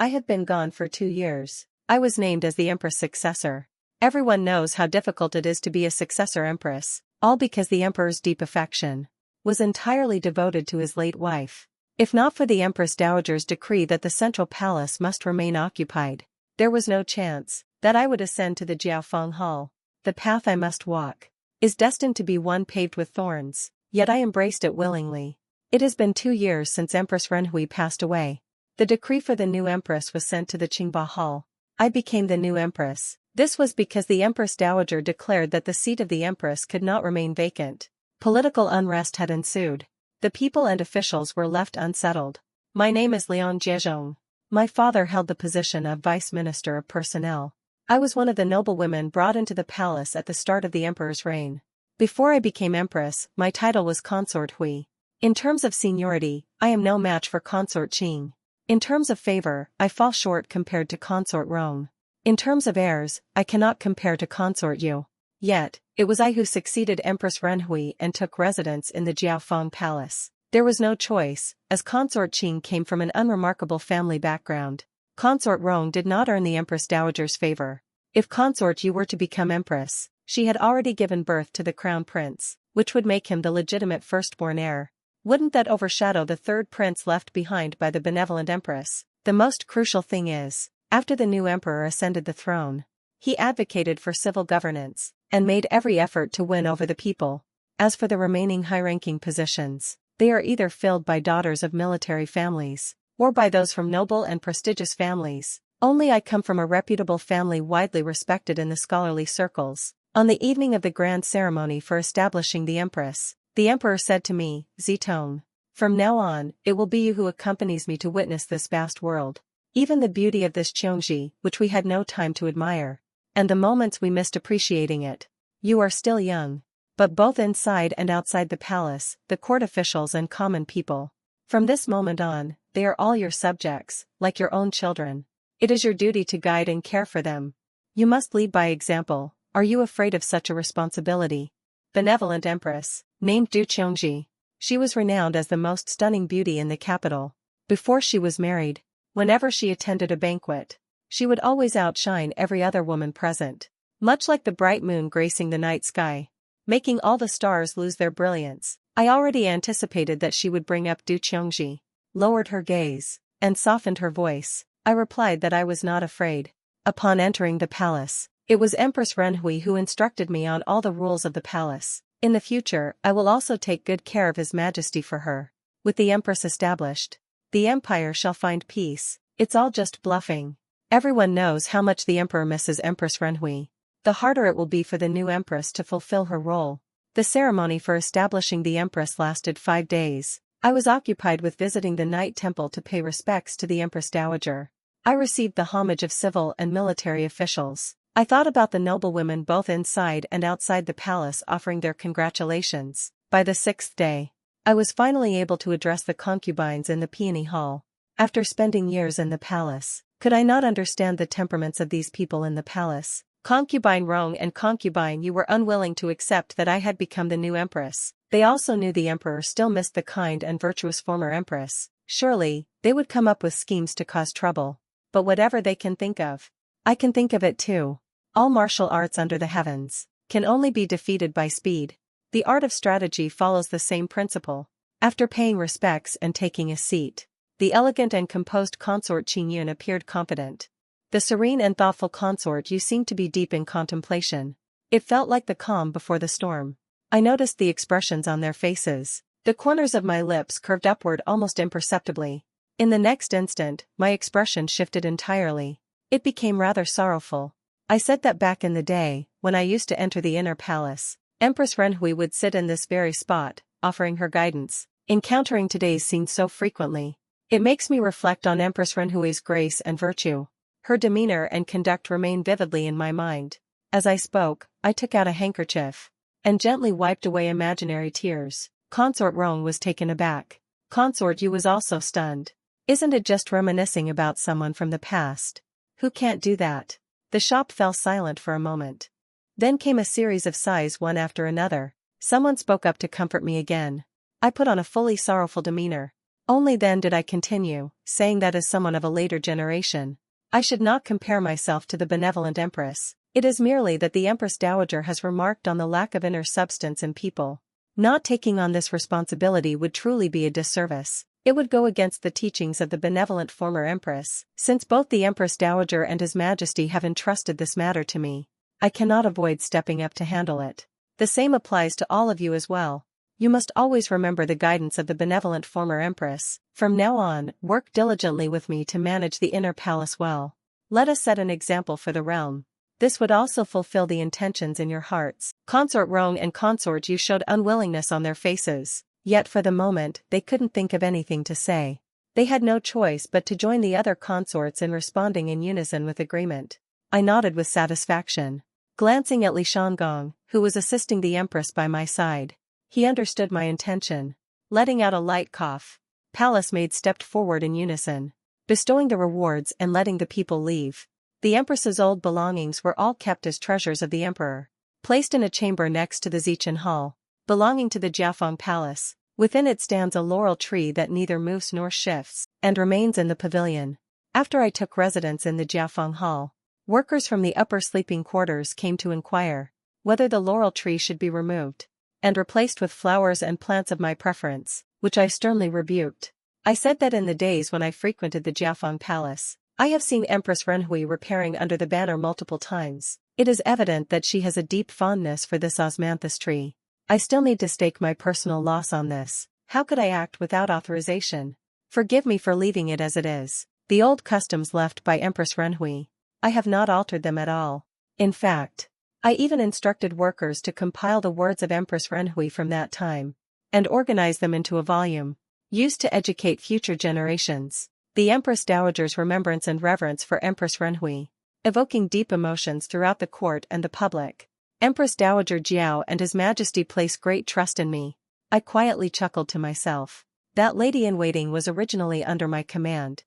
I had been gone for 2 years. I was named as the Empress' successor. Everyone knows how difficult it is to be a successor Empress, all because the Emperor's deep affection was entirely devoted to his late wife. If not for the Empress Dowager's decree that the central palace must remain occupied, there was no chance that I would ascend to the Jiaofeng Hall. The path I must walk is destined to be one paved with thorns, yet I embraced it willingly. It has been 2 years since Empress Renhui passed away. The decree for the new Empress was sent to the Qingba Hall. I became the new Empress. This was because the Empress Dowager declared that the seat of the Empress could not remain vacant. Political unrest had ensued. The people and officials were left unsettled. My name is Liang Jiezhong. My father held the position of Vice Minister of Personnel. I was one of the noblewomen brought into the palace at the start of the emperor's reign. Before I became empress, my title was Consort Hui. In terms of seniority, I am no match for Consort Qing. In terms of favor, I fall short compared to Consort Rong. In terms of heirs, I cannot compare to Consort Yu. Yet, it was I who succeeded Empress Renhui and took residence in the Jiaofeng Palace. There was no choice, as Consort Qing came from an unremarkable family background. Consort Rong did not earn the Empress Dowager's favor. If Consort Yu were to become empress, she had already given birth to the crown prince, which would make him the legitimate firstborn heir. Wouldn't that overshadow the third prince left behind by the benevolent empress? The most crucial thing is, after the new emperor ascended the throne, he advocated for civil governance and made every effort to win over the people. As for the remaining high-ranking positions, they are either filled by daughters of military families, or by those from noble and prestigious families. Only I come from a reputable family widely respected in the scholarly circles. On the evening of the grand ceremony for establishing the empress, the emperor said to me, Zitong, from now on, it will be you who accompanies me to witness this vast world. Even the beauty of this Cheongji, which we had no time to admire, and the moments we missed appreciating it. You are still young. But both inside and outside the palace, the court officials and common people, from this moment on, they are all your subjects, like your own children. It is your duty to guide and care for them. You must lead by example. Are you afraid of such a responsibility? Benevolent Empress, named Du Cheongji. She was renowned as the most stunning beauty in the capital. Before she was married, whenever she attended a banquet, she would always outshine every other woman present. Much like the bright moon gracing the night sky, making all the stars lose their brilliance, I already anticipated that she would bring up Du Cheongji, lowered her gaze, and softened her voice. I replied that I was not afraid. Upon entering the palace, it was Empress Renhui who instructed me on all the rules of the palace. In the future, I will also take good care of His Majesty for her. With the Empress established, the empire shall find peace. It's all just bluffing. Everyone knows how much the emperor misses Empress Renhui. The harder it will be for the new empress to fulfill her role. The ceremony for establishing the empress lasted 5 days. I was occupied with visiting the night temple to pay respects to the Empress Dowager. I received the homage of civil and military officials. I thought about the noblewomen both inside and outside the palace offering their congratulations. By the 6th day, I was finally able to address the concubines in the Peony Hall. After spending years in the palace, could I not understand the temperaments of these people in the palace? Concubine Rong and Concubine Yu were unwilling to accept that I had become the new empress. They also knew the emperor still missed the kind and virtuous former empress. Surely, they would come up with schemes to cause trouble. But whatever they can think of, I can think of it too. All martial arts under the heavens can only be defeated by speed. The art of strategy follows the same principle. After paying respects and taking a seat, the elegant and composed consort Qing Yun appeared confident. The serene and thoughtful consort Yu seemed to be deep in contemplation. It felt like the calm before the storm. I noticed the expressions on their faces. The corners of my lips curved upward almost imperceptibly. In the next instant, my expression shifted entirely. It became rather sorrowful. I said that back in the day, when I used to enter the inner palace, Empress Renhui would sit in this very spot, offering her guidance. Encountering today's scene so frequently, it makes me reflect on Empress Renhui's grace and virtue. Her demeanor and conduct remain vividly in my mind. As I spoke, I took out a handkerchief and gently wiped away imaginary tears. Consort Rong was taken aback. Consort Yu was also stunned. Isn't it just reminiscing about someone from the past? Who can't do that? The shop fell silent for a moment. Then came a series of sighs one after another. Someone spoke up to comfort me again. I put on a fully sorrowful demeanor. Only then did I continue, saying that as someone of a later generation, I should not compare myself to the benevolent Empress. It is merely that the Empress Dowager has remarked on the lack of inner substance in people. Not taking on this responsibility would truly be a disservice. It would go against the teachings of the benevolent former Empress. Since both the Empress Dowager and His Majesty have entrusted this matter to me, I cannot avoid stepping up to handle it. The same applies to all of you as well. You must always remember the guidance of the benevolent former Empress. From now on, work diligently with me to manage the inner palace well. Let us set an example for the realm. This would also fulfill the intentions in your hearts. Consort Rong and Consort Yu showed unwillingness on their faces, yet for the moment they couldn't think of anything to say. They had no choice but to join the other consorts in responding in unison with agreement. I nodded with satisfaction. Glancing at Li Shangong, who was assisting the Empress by my side, he understood my intention. Letting out a light cough, Palace Maid stepped forward in unison, bestowing the rewards and letting the people leave. The Empress's old belongings were all kept as treasures of the Emperor, placed in a chamber next to the Zichen Hall, belonging to the Jiafeng Palace. Within it stands a laurel tree that neither moves nor shifts, and remains in the pavilion. After I took residence in the Jiafeng Hall, workers from the upper sleeping quarters came to inquire whether the laurel tree should be removed and replaced with flowers and plants of my preference, which I sternly rebuked. I said that in the days when I frequented the Jiafeng Palace, I have seen Empress Renhui repairing under the banner multiple times. It is evident that she has a deep fondness for this osmanthus tree. I still need to stake my personal loss on this. How could I act without authorization? Forgive me for leaving it as it is. The old customs left by Empress Renhui, I have not altered them at all. In fact, I even instructed workers to compile the words of Empress Renhui from that time, and organize them into a volume, used to educate future generations. The Empress Dowager's remembrance and reverence for Empress Renhui, evoking deep emotions throughout the court and the public. Empress Dowager Jiao and His Majesty place great trust in me. I quietly chuckled to myself. That lady-in-waiting was originally under my command.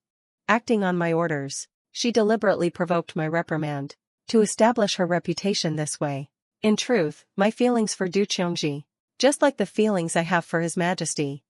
Acting on my orders, she deliberately provoked my reprimand, to establish her reputation this way. In truth, my feelings for Du Qiongji, just like the feelings I have for His Majesty,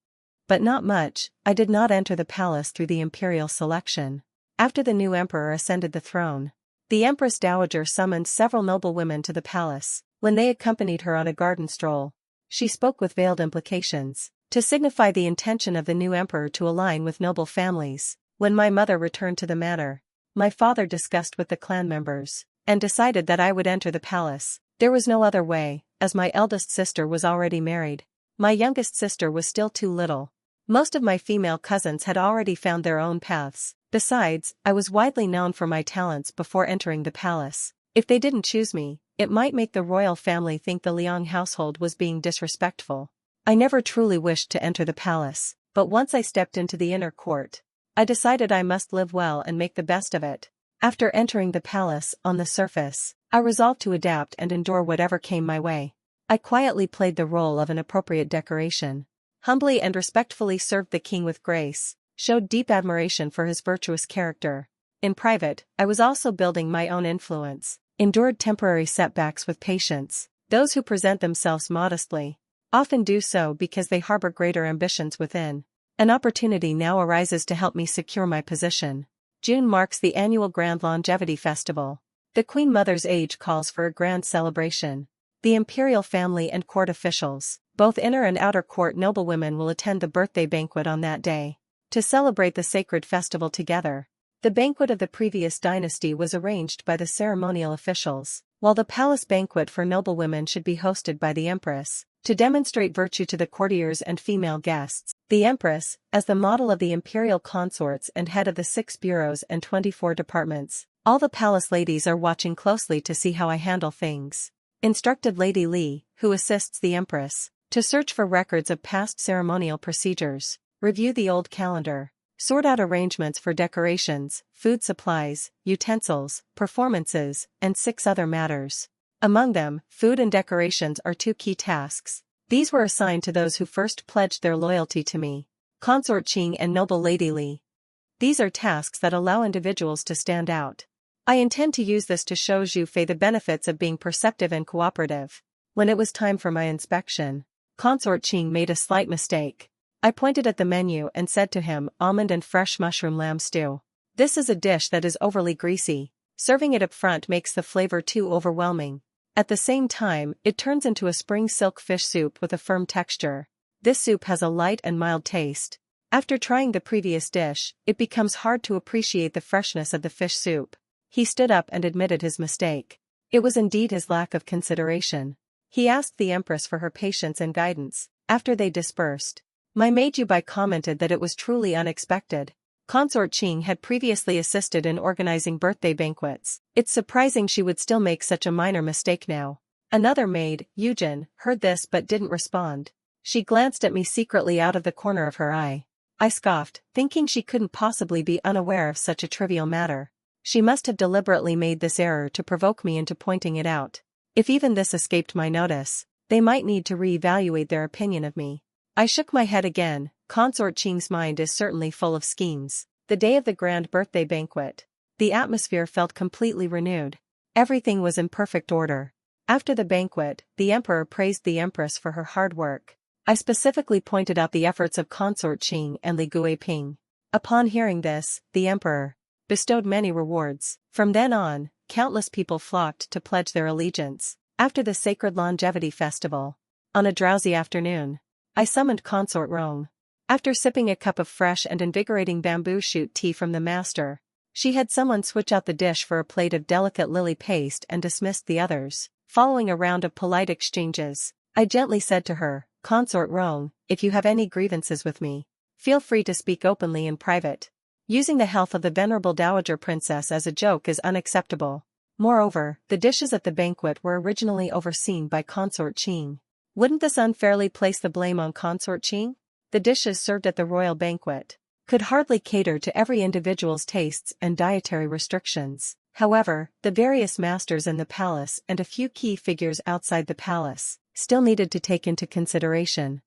but not much. I did not enter the palace through the imperial selection. After the new emperor ascended the throne, the Empress Dowager summoned several noble women to the palace. When they accompanied her on a garden stroll, she spoke with veiled implications, to signify the intention of the new emperor to align with noble families. When my mother returned to the manor, my father discussed with the clan members, and decided that I would enter the palace. There was no other way, as my eldest sister was already married. My youngest sister was still too little. Most of my female cousins had already found their own paths. Besides, I was widely known for my talents before entering the palace. If they didn't choose me, it might make the royal family think the Liang household was being disrespectful. I never truly wished to enter the palace, but once I stepped into the inner court, I decided I must live well and make the best of it. After entering the palace, on the surface, I resolved to adapt and endure whatever came my way. I quietly played the role of an appropriate decoration, humbly and respectfully served the king with grace, showed deep admiration for his virtuous character. In private, I was also building my own influence, endured temporary setbacks with patience. Those who present themselves modestly often do so because they harbor greater ambitions within. An opportunity now arises to help me secure my position. June marks the annual Grand Longevity Festival. The Queen Mother's age calls for a grand celebration. The imperial family and court officials, both inner and outer court noblewomen, will attend the birthday banquet on that day, to celebrate the sacred festival together. The banquet of the previous dynasty was arranged by the ceremonial officials, while the palace banquet for noblewomen should be hosted by the Empress, to demonstrate virtue to the courtiers and female guests. The Empress, as the model of the imperial consorts and head of the 6 bureaus and 24 departments, all the palace ladies are watching closely to see how I handle things. Instructed Lady Li, who assists the Empress, to search for records of past ceremonial procedures, review the old calendar, sort out arrangements for decorations, food supplies, utensils, performances, and 6 other matters. Among them, food and decorations are 2 key tasks. These were assigned to those who first pledged their loyalty to me, Consort Qing and Noble Lady Li. These are tasks that allow individuals to stand out. I intend to use this to show Zhu Fei the benefits of being perceptive and cooperative. When it was time for my inspection, Consort Qing made a slight mistake. I pointed at the menu and said to him, almond and fresh mushroom lamb stew. This is a dish that is overly greasy. Serving it up front makes the flavor too overwhelming. At the same time, it turns into a spring silk fish soup with a firm texture. This soup has a light and mild taste. After trying the previous dish, it becomes hard to appreciate the freshness of the fish soup. He stood up and admitted his mistake. It was indeed his lack of consideration. He asked the Empress for her patience and guidance. After they dispersed, my maid Yubai commented that it was truly unexpected. Consort Qing had previously assisted in organizing birthday banquets. It's surprising she would still make such a minor mistake now. Another maid, Yujin, heard this but didn't respond. She glanced at me secretly out of the corner of her eye. I scoffed, thinking she couldn't possibly be unaware of such a trivial matter. She must have deliberately made this error to provoke me into pointing it out. If even this escaped my notice, they might need to re-evaluate their opinion of me. I shook my head again. Consort Qing's mind is certainly full of schemes. The day of the grand birthday banquet. The atmosphere felt completely renewed. Everything was in perfect order. After the banquet, the emperor praised the empress for her hard work. I specifically pointed out the efforts of Consort Qing and Li Guiping. Upon hearing this, the emperor bestowed many rewards. From then on, countless people flocked to pledge their allegiance. After the sacred longevity festival, on a drowsy afternoon, I summoned Consort Rong. After sipping a cup of fresh and invigorating bamboo shoot tea from the master, she had someone switch out the dish for a plate of delicate lily paste and dismissed the others. Following a round of polite exchanges, I gently said to her, Consort Rong, if you have any grievances with me, feel free to speak openly in private. Using the health of the venerable dowager princess as a joke is unacceptable. Moreover, the dishes at the banquet were originally overseen by Consort Qing. Wouldn't this unfairly place the blame on Consort Qing? The dishes served at the royal banquet could hardly cater to every individual's tastes and dietary restrictions. However, the various masters in the palace and a few key figures outside the palace still needed to take into consideration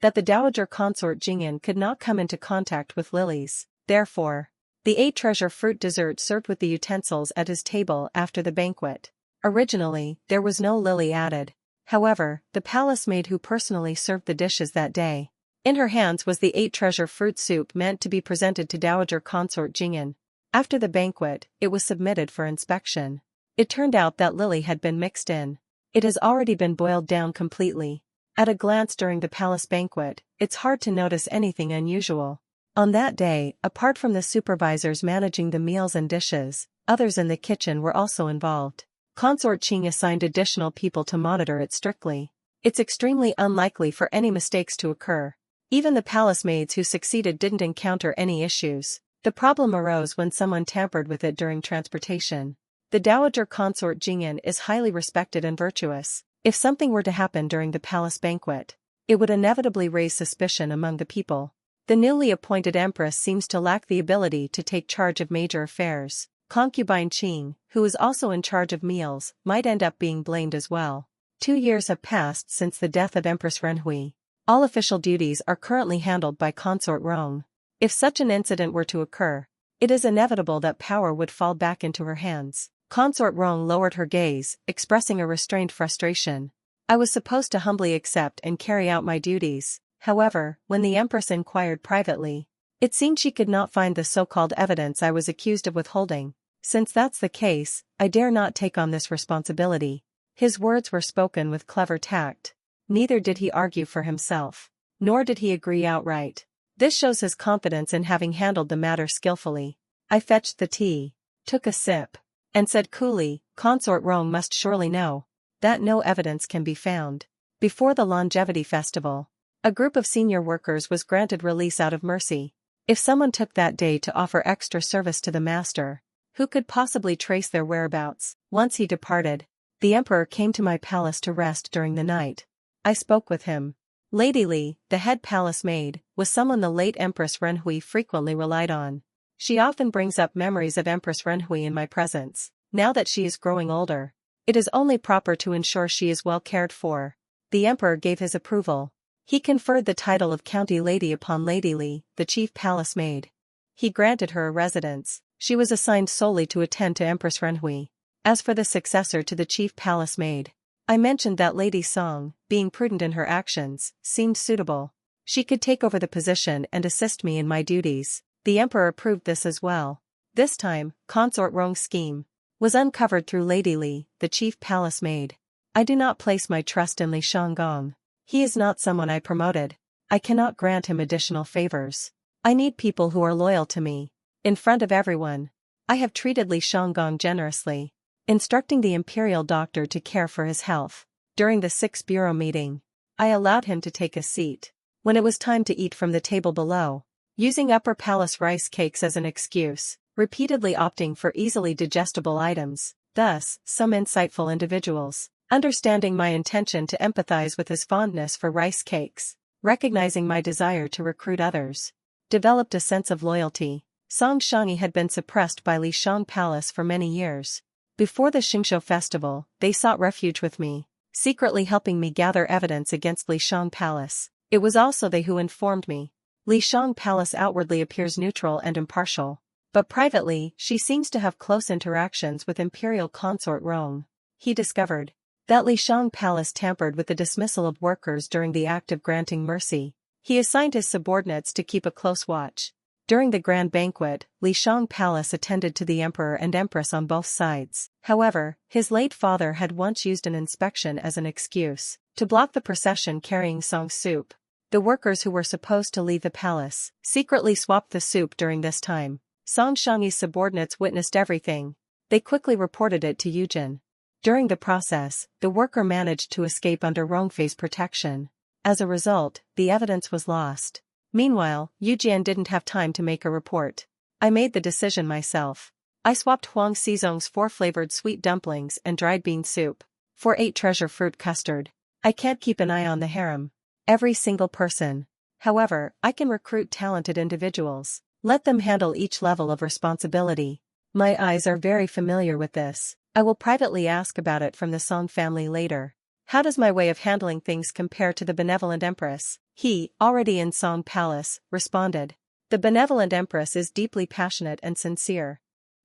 that the dowager consort Jingyan could not come into contact with lilies. Therefore, the ate treasure fruit dessert served with the utensils at his table after the banquet. Originally, there was no lily added. However, the palace maid who personally served the dishes that day, in her hands was the 8 treasure fruit soup meant to be presented to Dowager Consort Jingyan. After the banquet, it was submitted for inspection. It turned out that lily had been mixed in. It has already been boiled down completely. At a glance during the palace banquet, it's hard to notice anything unusual. On that day, apart from the supervisors managing the meals and dishes, others in the kitchen were also involved. Consort Qing assigned additional people to monitor it strictly. It's extremely unlikely for any mistakes to occur. Even the palace maids who succeeded didn't encounter any issues. The problem arose when someone tampered with it during transportation. The Dowager Consort Jingyan is highly respected and virtuous. If something were to happen during the palace banquet, it would inevitably raise suspicion among the people. The newly appointed empress seems to lack the ability to take charge of major affairs. Concubine Qing, who is also in charge of meals, might end up being blamed as well. 2 years have passed since the death of Empress Renhui. All official duties are currently handled by Consort Rong. If such an incident were to occur, it is inevitable that power would fall back into her hands. Consort Rong lowered her gaze, expressing a restrained frustration. I was supposed to humbly accept and carry out my duties. However, when the Empress inquired privately, it seemed she could not find the so-called evidence I was accused of withholding. Since that's the case, I dare not take on this responsibility. His words were spoken with clever tact. Neither did he argue for himself, nor did he agree outright. This shows his confidence in having handled the matter skillfully. I fetched the tea, took a sip, and said coolly, Consort Rong must surely know that no evidence can be found. Before the longevity festival, a group of senior workers was granted release out of mercy. If someone took that day to offer extra service to the master, who could possibly trace their whereabouts? Once he departed, the emperor came to my palace to rest during the night. I spoke with him. Lady Li, the head palace maid, was someone the late Empress Renhui frequently relied on. She often brings up memories of Empress Renhui in my presence. Now that she is growing older, it is only proper to ensure she is well cared for. The emperor gave his approval. He conferred the title of County Lady upon Lady Li, the chief palace maid. He granted her a residence. She was assigned solely to attend to Empress Renhui. As for the successor to the chief palace maid, I mentioned that Lady Song, being prudent in her actions, seemed suitable. She could take over the position and assist me in my duties. The emperor approved this as well. This time, consort Rong's scheme was uncovered through Lady Li, the chief palace maid. I do not place my trust in Li Shanggong. He is not someone I promoted. I cannot grant him additional favors. I need people who are loyal to me. In front of everyone, I have treated Li Shanggong generously, instructing the imperial doctor to care for his health. During the 6th bureau meeting, I allowed him to take a seat. When it was time to eat from the table below, using upper palace rice cakes as an excuse, repeatedly opting for easily digestible items, thus, some insightful individuals, understanding my intention to empathize with his fondness for rice cakes, recognizing my desire to recruit others, developed a sense of loyalty. Song Shangi had been suppressed by Li Shang Palace for many years. Before the Xingshou festival, they sought refuge with me, secretly helping me gather evidence against Li Shang Palace. It was also they who informed me. Li Shang Palace outwardly appears neutral and impartial, but privately, she seems to have close interactions with imperial consort Rong. He discovered that Li Shang Palace tampered with the dismissal of workers during the act of granting mercy. He assigned his subordinates to keep a close watch. During the grand banquet, Li Shang Palace attended to the emperor and empress on both sides. However, his late father had once used an inspection as an excuse to block the procession carrying Song's soup. The workers who were supposed to leave the palace secretly swapped the soup during this time. Song Shangi's subordinates witnessed everything. They quickly reported it to Yujin. During the process, the worker managed to escape under Rongfei's protection. As a result, the evidence was lost. Meanwhile, Yujian didn't have time to make a report. I made the decision myself. I swapped Huang Xizong's 4-flavored sweet dumplings and dried bean soup for 8 treasure fruit custard. I can't keep an eye on the harem. Every single person. However, I can recruit talented individuals. Let them handle each level of responsibility. My eyes are very familiar with this. I will privately ask about it from the Song family later. How does my way of handling things compare to the benevolent empress? He, already in Song Palace, responded. The benevolent empress is deeply passionate and sincere.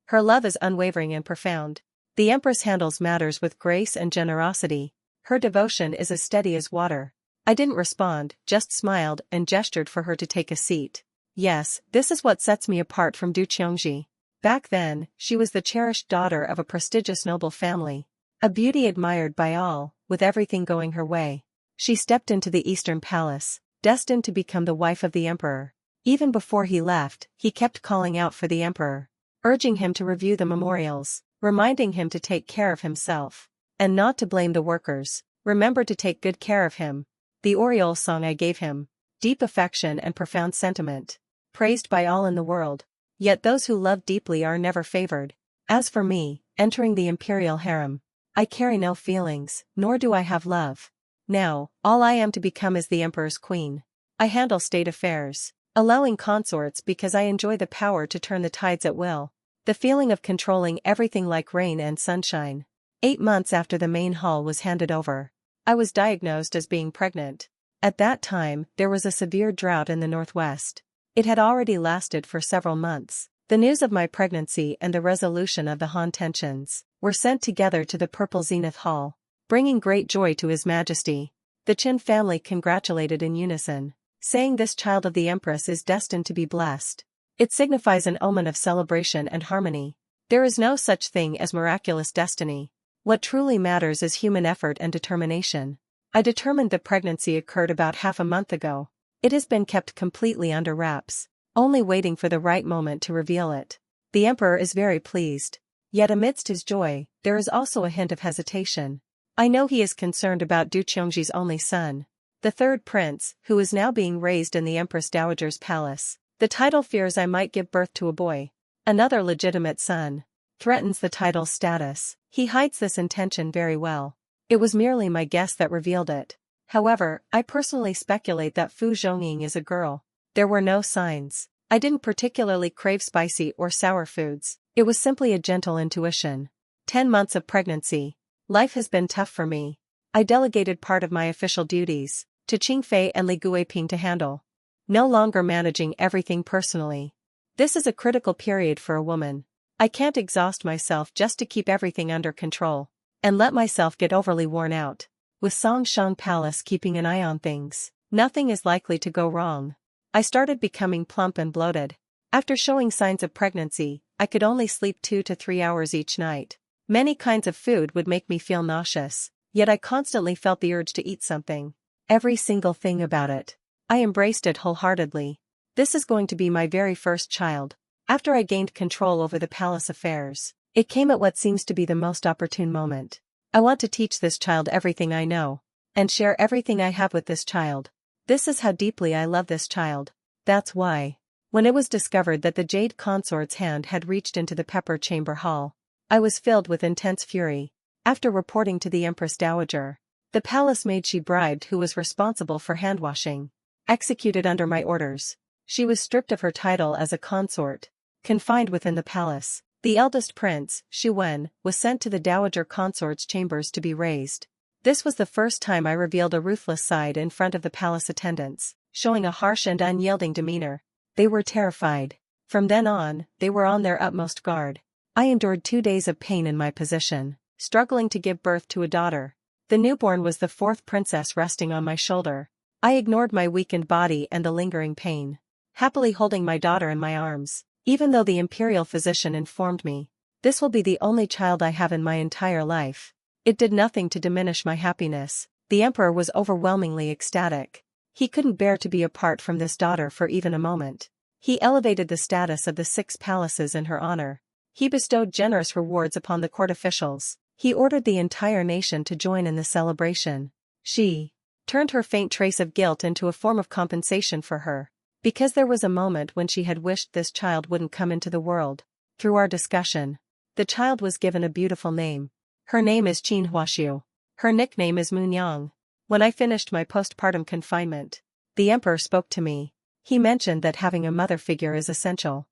Her love is unwavering and profound. The empress handles matters with grace and generosity. Her devotion is as steady as water. I didn't respond, just smiled and gestured for her to take a seat. Yes, this is what sets me apart from Du Qiongji. Back then, she was the cherished daughter of a prestigious noble family. A beauty admired by all, with everything going her way. She stepped into the Eastern Palace, destined to become the wife of the emperor. Even before he left, he kept calling out for the emperor, urging him to review the memorials, reminding him to take care of himself, and not to blame the workers. Remember to take good care of him. The Oriole song I gave him. Deep affection and profound sentiment. Praised by all in the world. Yet those who love deeply are never favored. As for me, entering the imperial harem, I carry no feelings, nor do I have love. Now, all I am to become is the emperor's queen. I handle state affairs, allowing consorts because I enjoy the power to turn the tides at will. The feeling of controlling everything like rain and sunshine. 8 months after the main hall was handed over, I was diagnosed as being pregnant. At that time, there was a severe drought in the northwest. It had already lasted for several months. The news of my pregnancy and the resolution of the Han tensions were sent together to the Purple Zenith Hall, bringing great joy to His Majesty. The Qin family congratulated in unison, saying this child of the Empress is destined to be blessed. It signifies an omen of celebration and harmony. There is no such thing as miraculous destiny. What truly matters is human effort and determination. I determined the pregnancy occurred about half a month ago. It has been kept completely under wraps, only waiting for the right moment to reveal it. The emperor is very pleased. Yet amidst his joy, there is also a hint of hesitation. I know he is concerned about Du Qiongji's only son, the third prince, who is now being raised in the Empress Dowager's palace. The title fears I might give birth to a boy. Another legitimate son. Threatens the title's status. He hides this intention very well. It was merely my guess that revealed it. However, I personally speculate that Fu Zhongying is a girl. There were no signs. I didn't particularly crave spicy or sour foods. It was simply a gentle intuition. 10 months of pregnancy. Life has been tough for me. I delegated part of my official duties to Qingfei and Li Guiping to handle. No longer managing everything personally. This is a critical period for a woman. I can't exhaust myself just to keep everything under control, and let myself get overly worn out. With Song Shang Palace keeping an eye on things, Nothing is likely to go wrong. I started becoming plump and bloated. After showing signs of pregnancy, I could only sleep 2 to 3 hours each night. Many kinds of food would make me feel nauseous, yet I constantly felt the urge to eat something. Every single thing about it. I embraced it wholeheartedly. This is going to be my very first child. After I gained control over the palace affairs, it came at what seems to be the most opportune moment. I want to teach this child everything I know, and share everything I have with this child. This is how deeply I love this child. That's why. When it was discovered that the Jade Consort's hand had reached into the Pepper Chamber Hall, I was filled with intense fury. After reporting to the Empress Dowager, the palace maid she bribed, who was responsible for hand-washing, executed under my orders. She was stripped of her title as a consort, confined within the palace. The eldest prince, Xu Wen, was sent to the Dowager Consort's chambers to be raised. This was the first time I revealed a ruthless side in front of the palace attendants, showing a harsh and unyielding demeanor. They were terrified. From then on, they were on their utmost guard. I endured 2 days of pain in my position, struggling to give birth to a daughter. The newborn was the 4th princess resting on my shoulder. I ignored my weakened body and the lingering pain, happily holding my daughter in my arms, even though the imperial physician informed me, "This will be the only child I have in my entire life." It did nothing to diminish my happiness. The emperor was overwhelmingly ecstatic. He couldn't bear to be apart from this daughter for even a moment. He elevated the status of the 6 palaces in her honor. He bestowed generous rewards upon the court officials. He ordered the entire nation to join in the celebration. She turned her faint trace of guilt into a form of compensation for her, because there was a moment when she had wished this child wouldn't come into the world. Through our discussion, the child was given a beautiful name. Her name is Qin Huaxiu. Her nickname is Munyang. When I finished my postpartum confinement, the emperor spoke to me. He mentioned that having a mother figure is essential.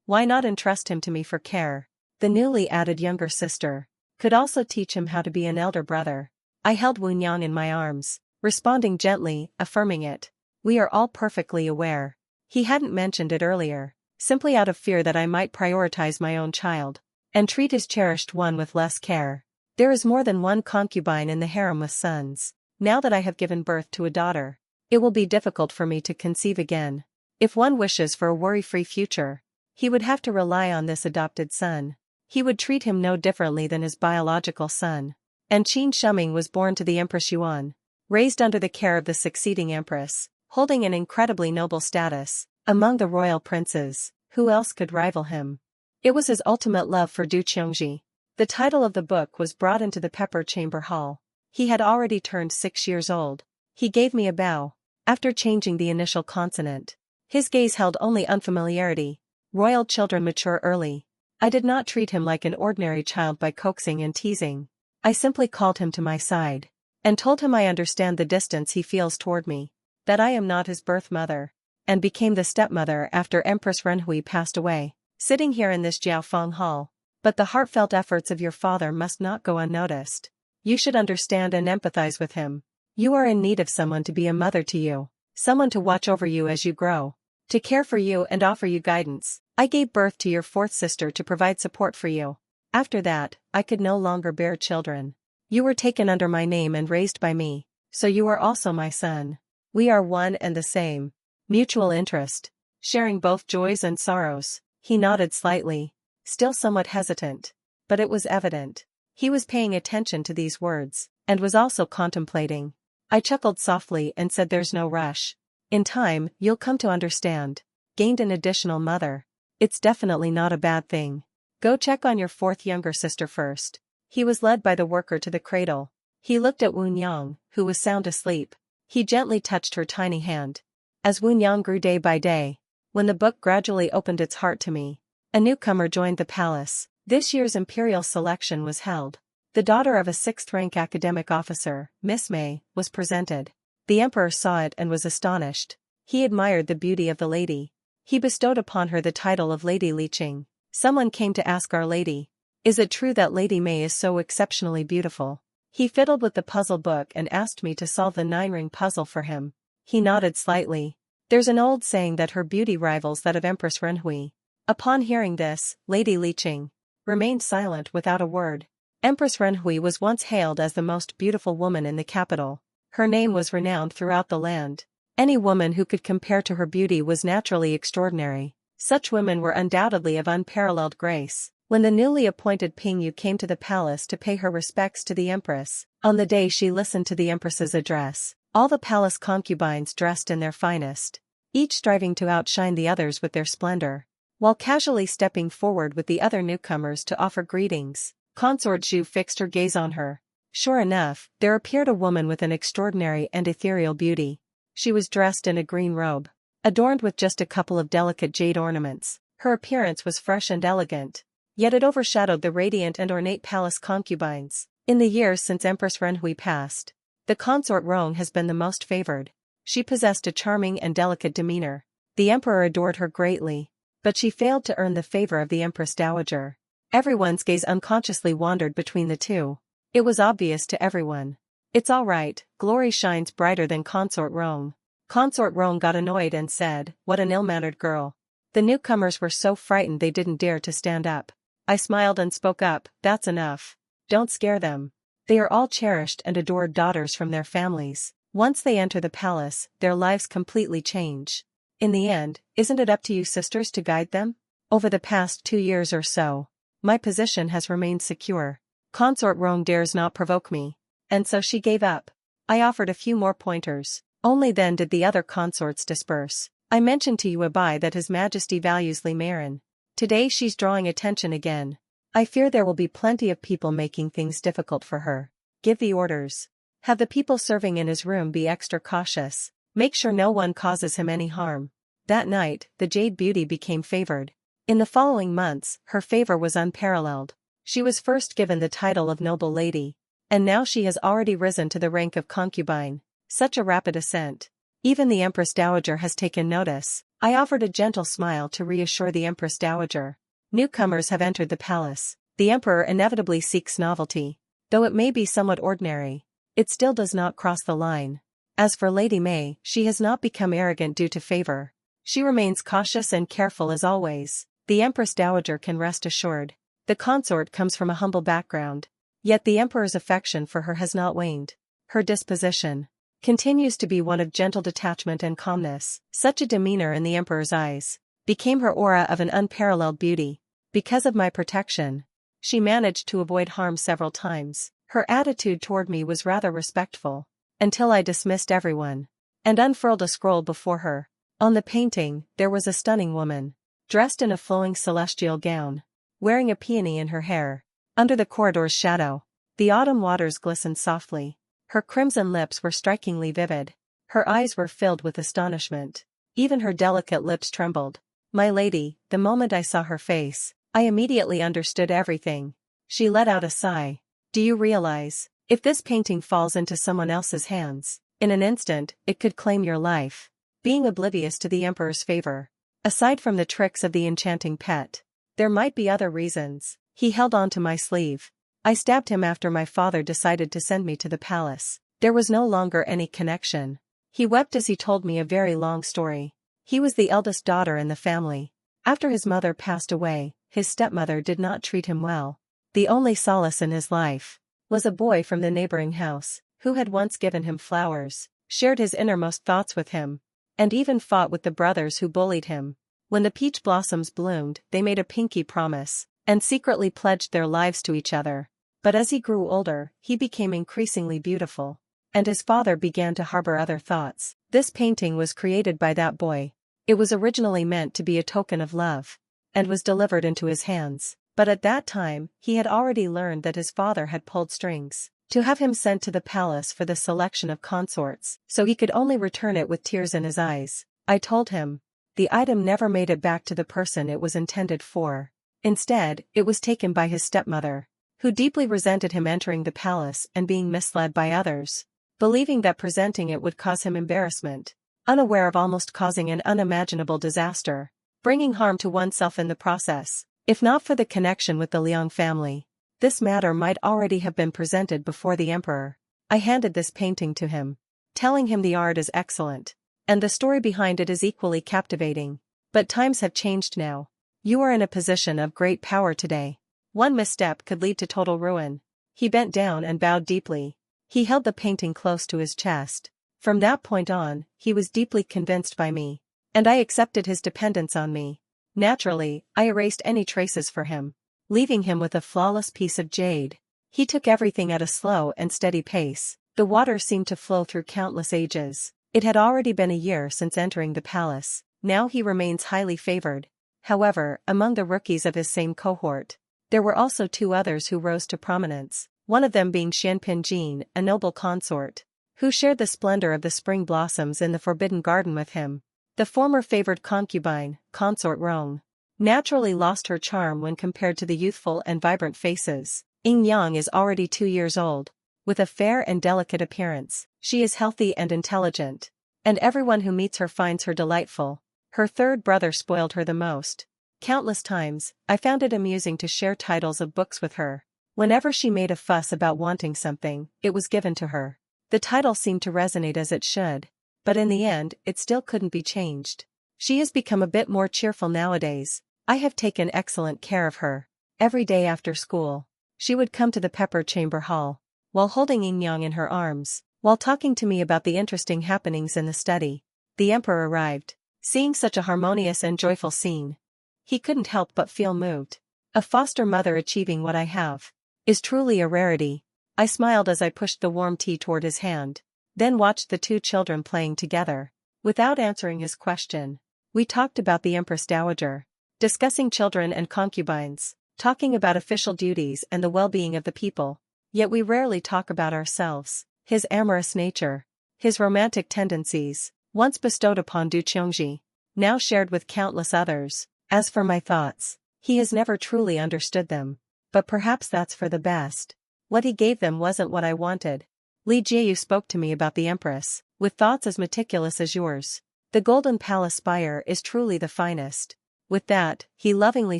Why not entrust him to me for care? The newly added younger sister could also teach him how to be an elder brother. I held Wunyang in my arms, responding gently, affirming it. We are all perfectly aware. He hadn't mentioned it earlier, simply out of fear that I might prioritize my own child and treat his cherished one with less care. There is more than one concubine in the harem with sons. Now that I have given birth to a daughter, it will be difficult for me to conceive again. If one wishes for a worry-free future, he would have to rely on this adopted son. He would treat him no differently than his biological son. And Qin Shuming was born to the Empress Yuan, raised under the care of the succeeding empress, holding an incredibly noble status among the royal princes. Who else could rival him? It was his ultimate love for Du Qiongji. The title of the book was brought into the Pepper Chamber Hall. He had already turned 6 years old. He gave me a bow. After changing the initial consonant, his gaze held only unfamiliarity. Royal children mature early. I did not treat him like an ordinary child by coaxing and teasing. I simply called him to my side and told him I understand the distance he feels toward me, that I am not his birth mother, and became the stepmother after Empress Renhui passed away. Sitting here in this Jiaofeng Hall, but the heartfelt efforts of your father must not go unnoticed. You should understand and empathize with him. You are in need of someone to be a mother to you, someone to watch over you as you grow, to care for you and offer you guidance. I gave birth to your 4th sister to provide support for you. After that, I could no longer bear children. You were taken under my name and raised by me, so you are also my son. We are one and the same. Mutual interest, sharing both joys and sorrows. He nodded slightly, still somewhat hesitant, but it was evident he was paying attention to these words, and was also contemplating. I chuckled softly and said, "There's no rush. In time, you'll come to understand." Gained an additional mother. It's definitely not a bad thing. Go check on your 4th younger sister first. He was led by the worker to the cradle. He looked at Wunyang, who was sound asleep. He gently touched her tiny hand. As Wunyang grew day by day, when the book gradually opened its heart to me, a newcomer joined the palace. This year's imperial selection was held. The daughter of a 6th-rank academic officer, Miss May, was presented. The emperor saw it and was astonished. He admired the beauty of the lady. He bestowed upon her the title of Lady Liqing. Someone came to ask Our Lady, "Is it true that Lady May is so exceptionally beautiful?" He fiddled with the puzzle book and asked me to solve the 9-ring puzzle for him. He nodded slightly. There's an old saying that her beauty rivals that of Empress Renhui. Upon hearing this, Lady Liqing remained silent without a word. Empress Renhui was once hailed as the most beautiful woman in the capital. Her name was renowned throughout the land, Any woman who could compare to her beauty was naturally extraordinary. Such women were undoubtedly of unparalleled grace. When the newly appointed Pingyu came to the palace to pay her respects to the Empress, on the day she listened to the Empress's address, all the palace concubines dressed in their finest, each striving to outshine the others with their splendor. While casually stepping forward with the other newcomers to offer greetings, Consort Zhu fixed her gaze on her. Sure enough, there appeared a woman with an extraordinary and ethereal beauty. She was dressed in a green robe, adorned with just a couple of delicate jade ornaments. Her appearance was fresh and elegant, yet it overshadowed the radiant and ornate palace concubines. In the years since Empress Renhui passed, the consort Rong has been the most favored. She possessed a charming and delicate demeanor. The emperor adored her greatly, but she failed to earn the favor of the Empress Dowager. Everyone's gaze unconsciously wandered between the two. It was obvious to everyone. It's all right, glory shines brighter than Consort Rong. Consort Rong got annoyed and said, "What an ill-mannered girl." The newcomers were so frightened they didn't dare to stand up. I smiled and spoke up, "That's enough. Don't scare them. They are all cherished and adored daughters from their families. Once they enter the palace, their lives completely change. In the end, isn't it up to you sisters to guide them?" Over the past 2 years or so, my position has remained secure. Consort Rong dares not provoke me. And so she gave up. I offered a few more pointers. Only then did the other consorts disperse. I mentioned to Yuebai that His Majesty values Li Marin. Today she's drawing attention again. I fear there will be plenty of people making things difficult for her. Give the orders. Have the people serving in his room be extra cautious. Make sure no one causes him any harm. That night, the Jade Beauty became favored. In the following months, her favor was unparalleled. She was first given the title of noble lady, and now she has already risen to the rank of concubine. Such a rapid ascent. Even the Empress Dowager has taken notice. I offered a gentle smile to reassure the Empress Dowager. Newcomers have entered the palace. The emperor inevitably seeks novelty. Though it may be somewhat ordinary, it still does not cross the line. As for Lady May, she has not become arrogant due to favor. She remains cautious and careful as always. The Empress Dowager can rest assured. The consort comes from a humble background, yet the emperor's affection for her has not waned. Her disposition continues to be one of gentle detachment and calmness. Such a demeanor in the emperor's eyes became her aura of an unparalleled beauty. Because of my protection, she managed to avoid harm several times. Her attitude toward me was rather respectful, until I dismissed everyone and unfurled a scroll before her. On the painting, there was a stunning woman, dressed in a flowing celestial gown, wearing a peony in her hair. Under the corridor's shadow, the autumn waters glistened softly. Her crimson lips were strikingly vivid. Her eyes were filled with astonishment. Even her delicate lips trembled. My lady, the moment I saw her face, I immediately understood everything. She let out a sigh. Do you realize, if this painting falls into someone else's hands, in an instant, it could claim your life? Being oblivious to the emperor's favor, aside from the tricks of the enchanting pet, there might be other reasons. He held on to my sleeve. I stabbed him after my father decided to send me to the palace. There was no longer any connection. He wept as he told me a very long story. He was the eldest daughter in the family. After his mother passed away, his stepmother did not treat him well. The only solace in his life was a boy from the neighboring house, who had once given him flowers, shared his innermost thoughts with him, and even fought with the brothers who bullied him. When the peach blossoms bloomed, they made a pinky promise, and secretly pledged their lives to each other. But as he grew older, he became increasingly beautiful, and his father began to harbor other thoughts. This painting was created by that boy. It was originally meant to be a token of love, and was delivered into his hands. But at that time, he had already learned that his father had pulled strings to have him sent to the palace for the selection of consorts, so he could only return it with tears in his eyes. I told him, the item never made it back to the person it was intended for. Instead, it was taken by his stepmother, who deeply resented him entering the palace and being misled by others, believing that presenting it would cause him embarrassment, unaware of almost causing an unimaginable disaster, bringing harm to oneself in the process. If not for the connection with the Liang family, this matter might already have been presented before the emperor. I handed this painting to him, telling him the art is excellent, and the story behind it is equally captivating. But times have changed now. You are in a position of great power today. One misstep could lead to total ruin. He bent down and bowed deeply. He held the painting close to his chest. From that point on, he was deeply convinced by me. And I accepted his dependence on me. Naturally, I erased any traces for him, leaving him with a flawless piece of jade. He took everything at a slow and steady pace. The water seemed to flow through countless ages. It had already been a year since entering the palace. Now he remains highly favored. However, among the rookies of his same cohort, there were also 2 others who rose to prominence, one of them being Xianpin Jin, a noble consort, who shared the splendor of the spring blossoms in the Forbidden Garden with him. The former favored concubine, Consort Rong, naturally lost her charm when compared to the youthful and vibrant faces. Ying Yang is already 2 years old. With a fair and delicate appearance, she is healthy and intelligent, and everyone who meets her finds her delightful. Her third brother spoiled her the most. Countless times, I found it amusing to share titles of books with her. Whenever she made a fuss about wanting something, it was given to her. The title seemed to resonate as it should, but in the end, it still couldn't be changed. She has become a bit more cheerful nowadays. I have taken excellent care of her. Every day after school, she would come to the Pepper Chamber Hall, while holding Yin Yang in her arms, while talking to me about the interesting happenings in the study. The emperor arrived. Seeing such a harmonious and joyful scene, he couldn't help but feel moved. A foster mother achieving what I have is truly a rarity. I smiled as I pushed the warm tea toward his hand, then watched the 2 children playing together. Without answering his question, we talked about the Empress Dowager, discussing children and concubines, talking about official duties and the well-being of the people. Yet we rarely talk about ourselves, his amorous nature, his romantic tendencies, once bestowed upon Du Qiongji, now shared with countless others. As for my thoughts, he has never truly understood them. But perhaps that's for the best. What he gave them wasn't what I wanted. Li Jieyu spoke to me about the Empress, with thoughts as meticulous as yours. The Golden Palace spire is truly the finest. With that, he lovingly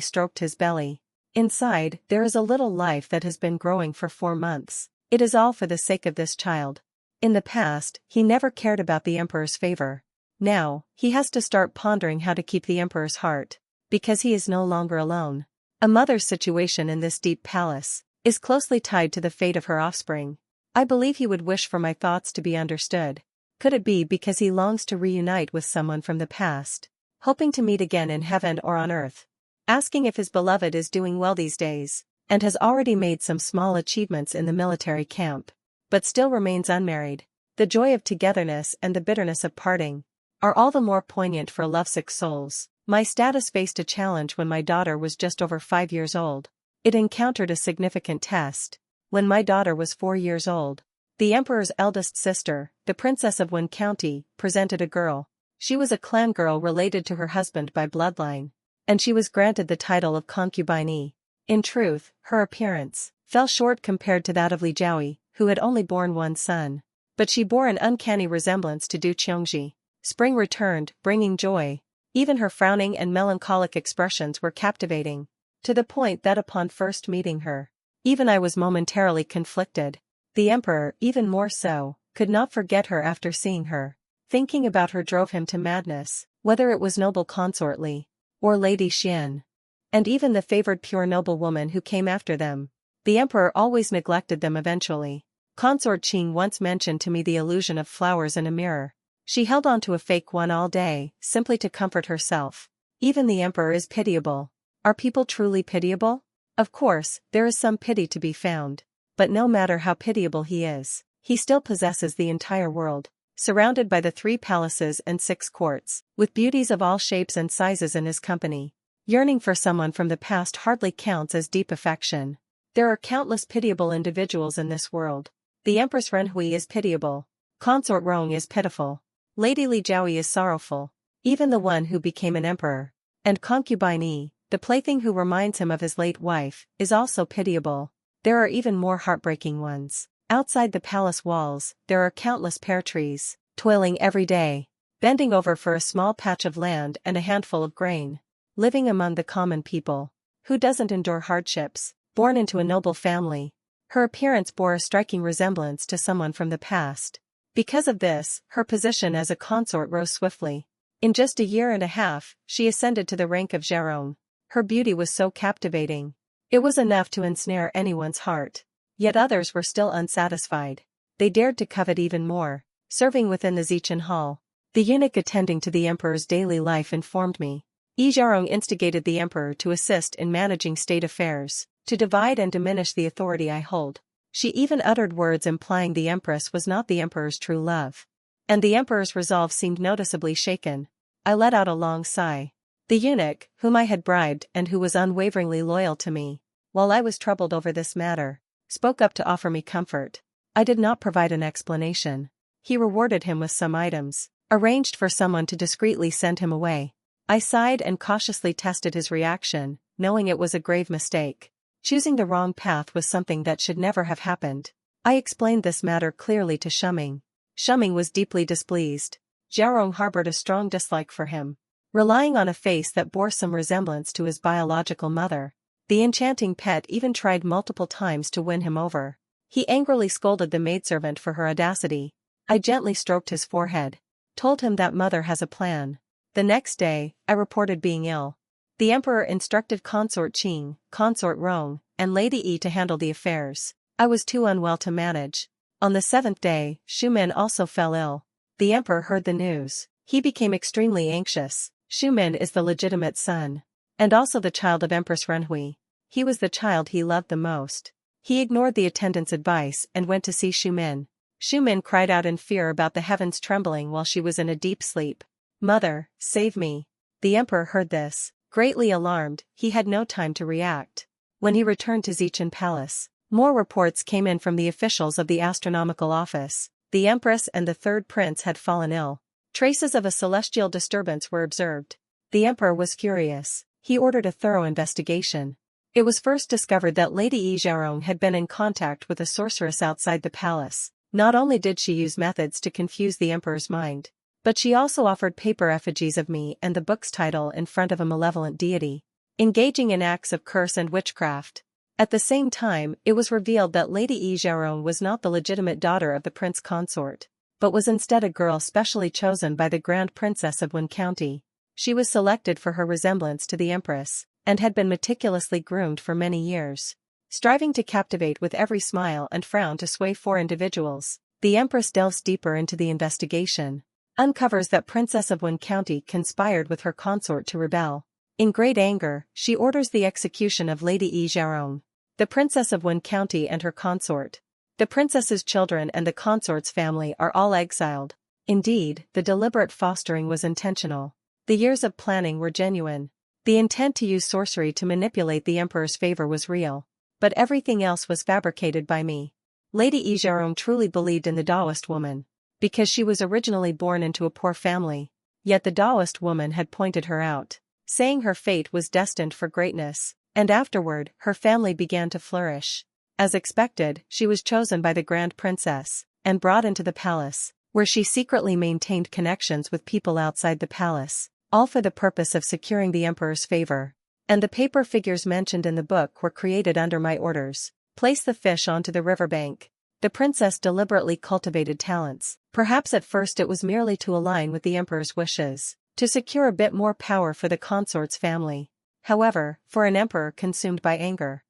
stroked his belly. Inside, there is a little life that has been growing for 4 months. It is all for the sake of this child. In the past, he never cared about the Emperor's favor. Now, he has to start pondering how to keep the Emperor's heart, because he is no longer alone. A mother's situation in this deep palace is closely tied to the fate of her offspring. I believe he would wish for my thoughts to be understood. Could it be because he longs to reunite with someone from the past, hoping to meet again in heaven or on earth? Asking if his beloved is doing well these days, and has already made some small achievements in the military camp, but still remains unmarried. The joy of togetherness and the bitterness of parting are all the more poignant for lovesick souls. My status faced a challenge when my daughter was just over 5 years old. It encountered a significant test when my daughter was 4 years old. The emperor's eldest sister, the princess of Wen County, presented a girl. She was a clan girl related to her husband by bloodline, and she was granted the title of concubine. In truth, her appearance fell short compared to that of Li Jiaoyi, who had only borne 1 son. But she bore an uncanny resemblance to Du Qiongji. Spring returned, bringing joy. Even her frowning and melancholic expressions were captivating, to the point that upon first meeting her, even I was momentarily conflicted. The emperor, even more so, could not forget her after seeing her. Thinking about her drove him to madness, whether it was noble consort Li, or Lady Xian, and even the favored pure noble woman who came after them. The emperor always neglected them eventually. Consort Qing once mentioned to me the illusion of flowers in a mirror. She held on to a fake one all day, simply to comfort herself. Even the emperor is pitiable. Are people truly pitiable? Of course, there is some pity to be found. But no matter how pitiable he is, he still possesses the entire world, surrounded by the 3 palaces and 6 courts, with beauties of all shapes and sizes in his company. Yearning for someone from the past hardly counts as deep affection. There are countless pitiable individuals in this world. The Empress Renhui is pitiable. Consort Rong is pitiful. Lady Li Jiaoyi is sorrowful. Even the one who became an emperor, and concubine Yi, the plaything who reminds him of his late wife, is also pitiable. There are even more heartbreaking ones. Outside the palace walls, there are countless pear trees, toiling every day, bending over for a small patch of land and a handful of grain, living among the common people. Who doesn't endure hardships? Born into a noble family, her appearance bore a striking resemblance to someone from the past. Because of this, her position as a consort rose swiftly. In just a year and a half, she ascended to the rank of Zherong. Her beauty was so captivating. It was enough to ensnare anyone's heart. Yet others were still unsatisfied. They dared to covet even more. serving within the Zichan hall. The eunuch attending to the emperor's daily life informed me. Yi Zhaorong instigated the emperor to assist in managing state affairs, to divide and diminish the authority I hold. She even uttered words implying the empress was not the emperor's true love. And the emperor's resolve seemed noticeably shaken. I let out a long sigh. The eunuch, whom I had bribed and who was unwaveringly loyal to me, while I was troubled over this matter, spoke up to offer me comfort. I did not provide an explanation. He rewarded him with some items, arranged for someone to discreetly send him away. I sighed and cautiously tested his reaction, knowing it was a grave mistake. Choosing the wrong path was something that should never have happened. I explained this matter clearly to Shuming. Shuming was deeply displeased. Zhaorong harbored a strong dislike for him. Relying on a face that bore some resemblance to his biological mother, the enchanting pet even tried multiple times to win him over. He angrily scolded the maidservant for her audacity. I gently stroked his forehead, told him that mother has a plan. The next day, I reported being ill. The emperor instructed Consort Qing, Consort Rong, and Lady Yi to handle the affairs. I was too unwell to manage. On the 7th day, Xu Min also fell ill. The emperor heard the news. He became extremely anxious. Xu Min is the legitimate son, and also the child of Empress Renhui. He was the child he loved the most. He ignored the attendant's advice and went to see Xu Min. Xu Min cried out in fear about the heavens trembling while she was in a deep sleep. "Mother, save me." The emperor heard this. Greatly alarmed, he had no time to react. When he returned to Zichan Palace, more reports came in from the officials of the astronomical office. The empress and the third prince had fallen ill. Traces of a celestial disturbance were observed. The emperor was furious. He ordered a thorough investigation. It was first discovered that Lady Yi Zhaorong had been in contact with a sorceress outside the palace. Not only did she use methods to confuse the emperor's mind, but she also offered paper effigies of me and the book's title in front of a malevolent deity, engaging in acts of curse and witchcraft. At the same time, it was revealed that Lady Yi Zhaorong was not the legitimate daughter of the prince consort, but was instead a girl specially chosen by the Grand Princess of Wen County. She was selected for her resemblance to the Empress, and had been meticulously groomed for many years. Striving to captivate with every smile and frown to sway 4 individuals, the Empress delves deeper into the investigation, uncovers that Princess of Wen County conspired with her consort to rebel. In great anger, she orders the execution of Lady Yi Zhaorong, the Princess of Wen County and her consort. The princess's children and the consort's family are all exiled. Indeed, the deliberate fostering was intentional. The years of planning were genuine. The intent to use sorcery to manipulate the emperor's favor was real. But everything else was fabricated by me. Lady Yi Zhaorong truly believed in the Taoist woman, because she was originally born into a poor family. Yet the Taoist woman had pointed her out, saying her fate was destined for greatness, and afterward, her family began to flourish. As expected, she was chosen by the Grand Princess, and brought into the palace, where she secretly maintained connections with people outside the palace, all for the purpose of securing the emperor's favor. And the paper figures mentioned in the book were created under my orders. Place the fish onto the riverbank. The princess deliberately cultivated talents. Perhaps at first it was merely to align with the emperor's wishes, to secure a bit more power for the consort's family. However, for an emperor consumed by anger,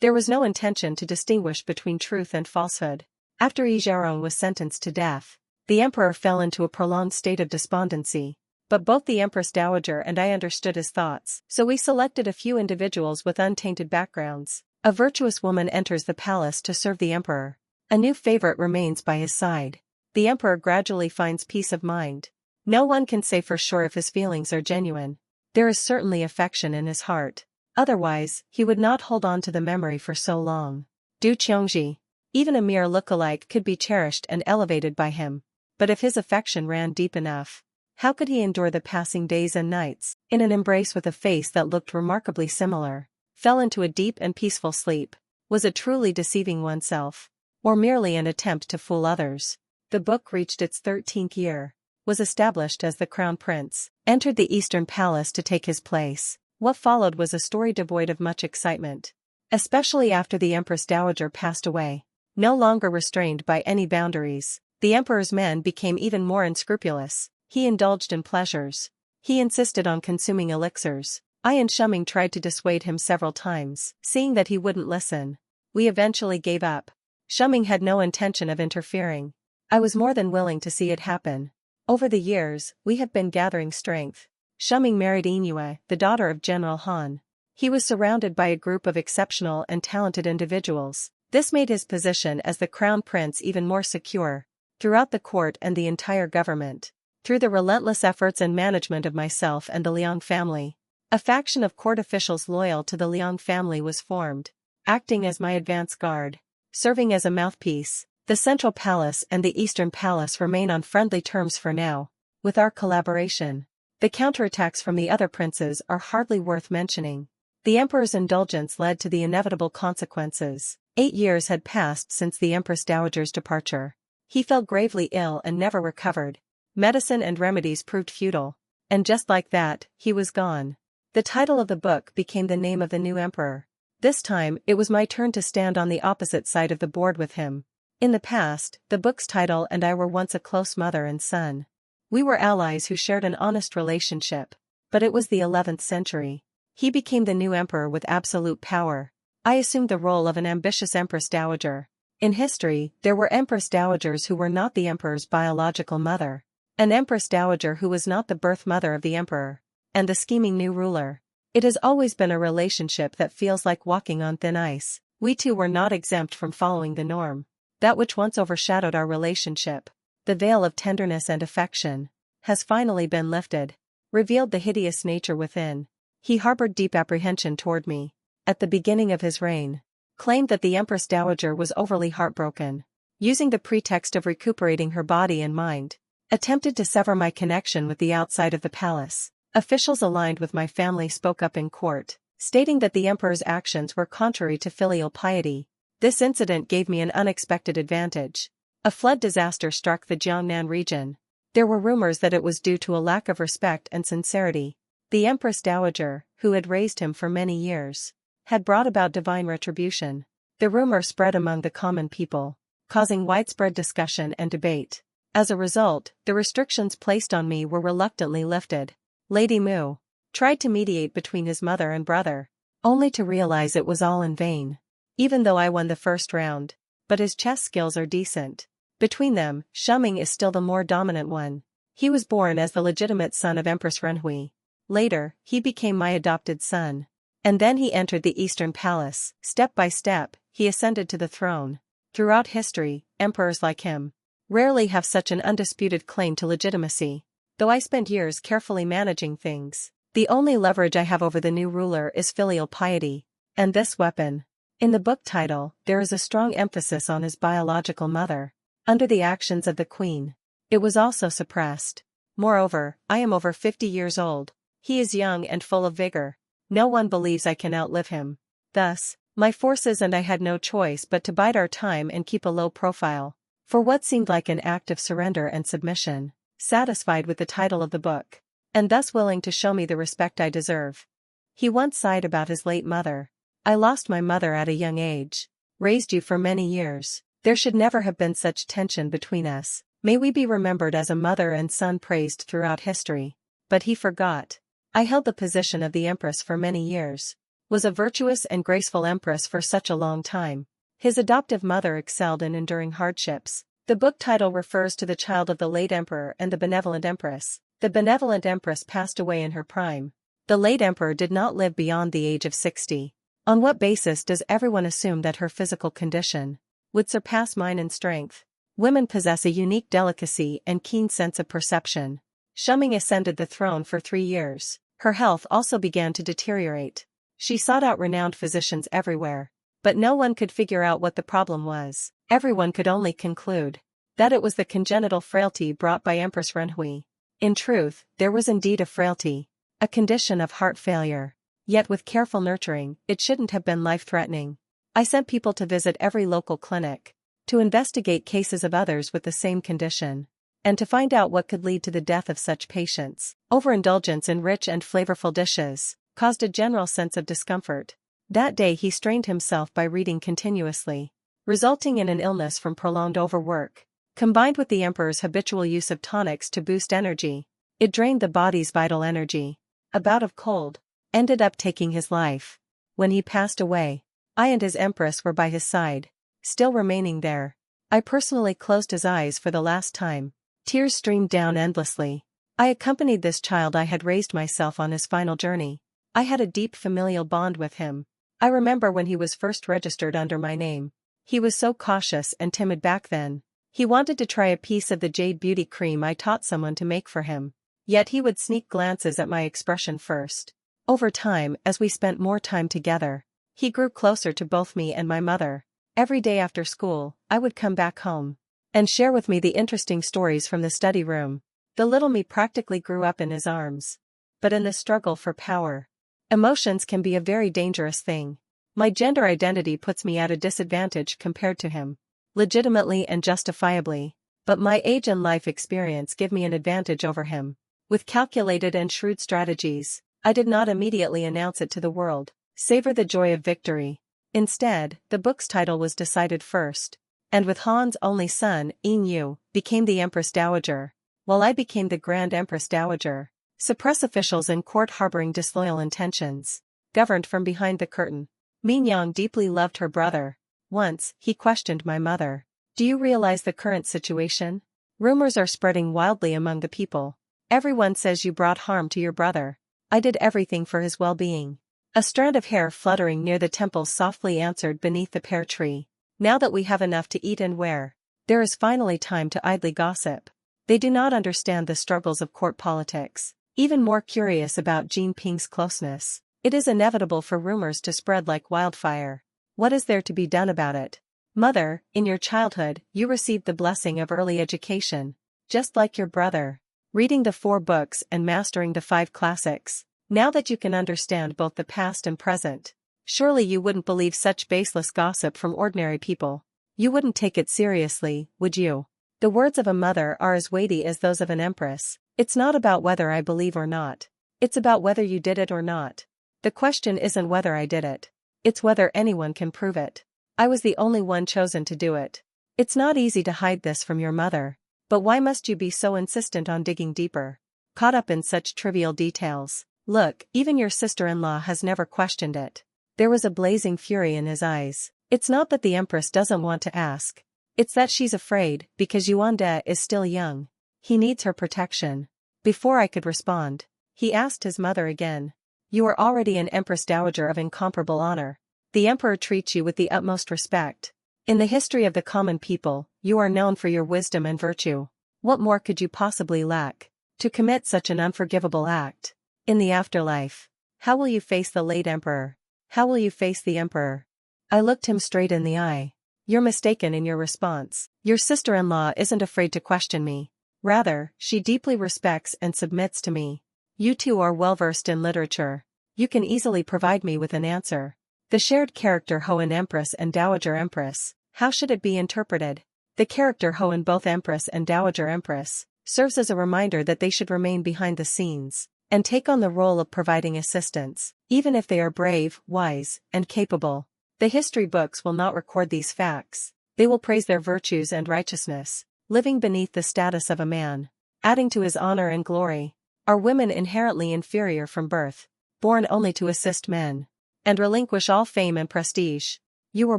there was no intention to distinguish between truth and falsehood. After Yi Zhaorong was sentenced to death, the emperor fell into a prolonged state of despondency. But both the Empress Dowager and I understood his thoughts, so we selected a few individuals with untainted backgrounds. A virtuous woman enters the palace to serve the emperor. A new favorite remains by his side. The emperor gradually finds peace of mind. No one can say for sure if his feelings are genuine. There is certainly affection in his heart. Otherwise, he would not hold on to the memory for so long. Du Qiongji. Even a mere look-alike could be cherished and elevated by him. But if his affection ran deep enough, how could he endure the passing days and nights, in an embrace with a face that looked remarkably similar? Fell into a deep and peaceful sleep. Was it truly deceiving oneself? Or merely an attempt to fool others? The book reached its 13th year. Was established as the crown prince. Entered the Eastern Palace to take his place. What followed was a story devoid of much excitement. Especially after the Empress Dowager passed away. No longer restrained by any boundaries, the emperor's men became even more unscrupulous. He indulged in pleasures. He insisted on consuming elixirs. I and Shuming tried to dissuade him several times. Seeing that he wouldn't listen, we eventually gave up. Shuming had no intention of interfering. I was more than willing to see it happen. Over the years, we have been gathering strength. Shuming married Inue, the daughter of General Han. He was surrounded by a group of exceptional and talented individuals. This made his position as the crown prince even more secure. Throughout the court and the entire government. Through the relentless efforts and management of myself and the Liang family. A faction of court officials loyal to the Liang family was formed. Acting as my advance guard. Serving as a mouthpiece. The Central Palace and the Eastern Palace remain on friendly terms for now. With our collaboration. The counterattacks from the other princes are hardly worth mentioning. The emperor's indulgence led to the inevitable consequences. 8 years had passed since the Empress Dowager's departure. He fell gravely ill and never recovered. Medicine and remedies proved futile. And just like that, he was gone. The title of the book became the name of the new emperor. This time, it was my turn to stand on the opposite side of the board with him. In the past, the book's title and I were once a close mother and son. We were allies who shared an honest relationship. But it was the 11th century. He became the new emperor with absolute power. I assumed the role of an ambitious Empress Dowager. In history, there were Empress Dowagers who were not the emperor's biological mother. An Empress Dowager who was not the birth mother of the emperor. And the scheming new ruler. It has always been a relationship that feels like walking on thin ice. We two were not exempt from following the norm. That which once overshadowed our relationship, the veil of tenderness and affection, has finally been lifted, revealed the hideous nature within. He harbored deep apprehension toward me. At the beginning of his reign, claimed that the Empress Dowager was overly heartbroken, using the pretext of recuperating her body and mind, attempted to sever my connection with the outside of the palace. Officials aligned with my family spoke up in court, stating that the emperor's actions were contrary to filial piety. This incident gave me an unexpected advantage. A flood disaster struck the Jiangnan region. There were rumors that it was due to a lack of respect and sincerity. The Empress Dowager, who had raised him for many years, had brought about divine retribution. The rumor spread among the common people, causing widespread discussion and debate. As a result, the restrictions placed on me were reluctantly lifted. Lady Mu tried to mediate between his mother and brother, only to realize it was all in vain. Even though I won the first round, but his chess skills are decent. Between them, Shuming is still the more dominant one. He was born as the legitimate son of Empress Renhui. Later, he became my adopted son. And then he entered the Eastern Palace. Step by step, he ascended to the throne. Throughout history, emperors like him rarely have such an undisputed claim to legitimacy. Though I spent years carefully managing things, the only leverage I have over the new ruler is filial piety. And this weapon. In the book title, there is a strong emphasis on his biological mother. Under the actions of the queen, it was also suppressed. Moreover, I am over 50 years old. He is young and full of vigor. No one believes I can outlive him. Thus, my forces and I had no choice but to bide our time and keep a low profile. For what seemed like an act of surrender and submission, satisfied with the title of the book, and thus willing to show me the respect I deserve. He once sighed about his late mother. I lost my mother at a young age. Raised you for many years. There should never have been such tension between us. May we be remembered as a mother and son praised throughout history. But he forgot. I held the position of the Empress for many years. Was a virtuous and graceful Empress for such a long time. His adoptive mother excelled in enduring hardships. The book title refers to the child of the late emperor and the benevolent empress. The benevolent empress passed away in her prime. The late emperor did not live beyond the age of 60. On what basis does everyone assume that her physical condition would surpass mine in strength? Women possess a unique delicacy and keen sense of perception. Shuming ascended the throne for 3 years. Her health also began to deteriorate. She sought out renowned physicians everywhere. But no one could figure out what the problem was. Everyone could only conclude that it was the congenital frailty brought by Empress Renhui. In truth, there was indeed a frailty, a condition of heart failure. Yet with careful nurturing, it shouldn't have been life-threatening. I sent people to visit every local clinic, to investigate cases of others with the same condition, and to find out what could lead to the death of such patients. Overindulgence in rich and flavorful dishes caused a general sense of discomfort. That day he strained himself by reading continuously, resulting in an illness from prolonged overwork. Combined with the emperor's habitual use of tonics to boost energy, it drained the body's vital energy. A bout of cold ended up taking his life. When he passed away, I and his empress were by his side, still remaining there. I personally closed his eyes for the last time. Tears streamed down endlessly. I accompanied this child I had raised myself on his final journey. I had a deep familial bond with him. I remember when he was first registered under my name. He was so cautious and timid back then. He wanted to try a piece of the jade beauty cream I taught someone to make for him. Yet he would sneak glances at my expression first. Over time, as we spent more time together, he grew closer to both me and my mother. Every day after school, I would come back home and share with me the interesting stories from the study room. The little me practically grew up in his arms. But in the struggle for power, emotions can be a very dangerous thing. My gender identity puts me at a disadvantage compared to him, legitimately and justifiably, but my age and life experience give me an advantage over him. With calculated and shrewd strategies, I did not immediately announce it to the world, savor the joy of victory. Instead, the book's title was decided first, and with Han's only son, Yu, became the Empress Dowager, while I became the Grand Empress Dowager. Suppress officials in court harboring disloyal intentions. Governed from behind the curtain. Mingyang deeply loved her brother. Once, he questioned my mother. Do you realize the current situation? Rumors are spreading wildly among the people. Everyone says you brought harm to your brother. I did everything for his well-being. A strand of hair fluttering near the temples softly answered beneath the pear tree. Now that we have enough to eat and wear, there is finally time to idly gossip. They do not understand the struggles of court politics. Even more curious about Jinping's closeness, it is inevitable for rumors to spread like wildfire. What is there to be done about it? Mother, in your childhood, you received the blessing of early education. Just like your brother. Reading the 4 books and mastering the 5 classics. Now that you can understand both the past and present, surely you wouldn't believe such baseless gossip from ordinary people. You wouldn't take it seriously, would you? The words of a mother are as weighty as those of an empress. It's not about whether I believe or not. It's about whether you did it or not. The question isn't whether I did it. It's whether anyone can prove it. I was the only one chosen to do it. It's not easy to hide this from your mother. But why must you be so insistent on digging deeper? Caught up in such trivial details. Look, even your sister-in-law has never questioned it. There was a blazing fury in his eyes. It's not that the Empress doesn't want to ask. It's that she's afraid, because Yuanda is still young. He needs her protection. Before I could respond, he asked his mother again. You are already an Empress Dowager of incomparable honor. The Emperor treats you with the utmost respect. In the history of the common people, you are known for your wisdom and virtue. What more could you possibly lack to commit such an unforgivable act? In the afterlife, how will you face the late emperor? How will you face the emperor? I looked him straight in the eye. You're mistaken in your response. Your sister-in-law isn't afraid to question me. Rather, she deeply respects and submits to me. You two are well-versed in literature. You can easily provide me with an answer. The shared character Hoan Empress and Dowager Empress, how should it be interpreted? The character Hoan both Empress and Dowager Empress serves as a reminder that they should remain behind the scenes and take on the role of providing assistance, even if they are brave, wise, and capable. The history books will not record these facts. They will praise their virtues and righteousness, living beneath the status of a man, adding to his honor and glory. Are women inherently inferior from birth, born only to assist men, and relinquish all fame and prestige? You were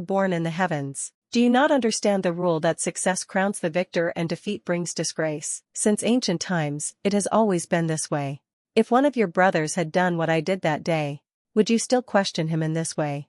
born in the heavens. Do you not understand the rule that success crowns the victor and defeat brings disgrace? Since ancient times, it has always been this way. If one of your brothers had done what I did that day, would you still question him in this way?